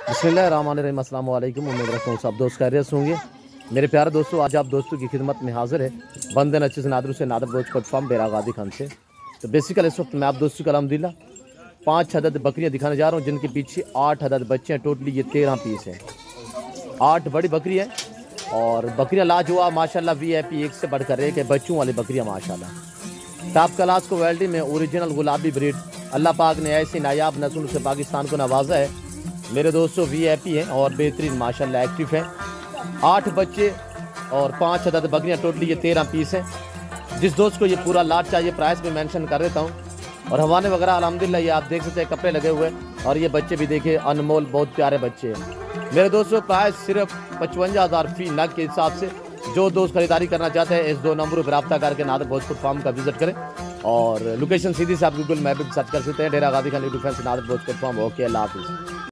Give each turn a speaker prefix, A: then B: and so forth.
A: बिस्मिल्लाहिर्रहमानिर्रहीम। अस्सलाम वालेकुम। उम्मीद रखता हूँ सब दोस्त खैरियत होंगे। मेरे प्यारे दोस्तों, आज आप दोस्तों की खिदमत में हाजिर है बंदे नचीज़ नादर से नादर बोझ कोट फार्म बेरा गादी खान से। तो बेसिकल इस वक्त मैं आप दोस्तों को अल्हम्दुलिल्लाह 5 अदद बकरियाँ दिखाने जा रहा हूँ, जिनके पीछे 8 अदद बच्चे हैं। टोटली ये 13 पीस हैं। 8 बड़ी बकरी हैं और बकरियाँ लाजवाब माशाल्लाह, VIP एक से बढ़कर एक है। बच्चों वाली बकरियाँ माशाल्लाह टॉप क्लास क्वालिटी में ओरिजिनल गुलाबी ब्रीड। अल्लाह पाक ने ऐसी नायाब नस्ल से पाकिस्तान को नवाजा है। मेरे दोस्तों VIP हैं और बेहतरीन माशाल्लाह एक्टिव हैं। 8 बच्चे और 5 अदद बकरियाँ, टोटली ये 13 पीस हैं। जिस दोस्त को ये पूरा लाट चाहिए प्राइस में मेंशन कर देता हूँ। और हवाने वगैरह अल्हम्दुलिल्लाह ये आप देख सकते हैं, कपड़े लगे हुए हैं। और ये बच्चे भी देखिए, अनमोल बहुत प्यारे बच्चे हैं। मेरे दोस्तों प्राइस सिर्फ 55,000 फी नग के हिसाब से। जो दोस्त खरीदारी करना चाहते हैं इस 2 नंबरों पर रब्ता करके नादर भोजपुर फार्म का विजिट करें। और लोकेशन सीधी से आप गूगल मैप पर सर्च कर सकते हैं, डेरा गादी खान यूट्यूब फैंस नादर भोजपुर फार्म। ओके, अल्लाह हाफिज़।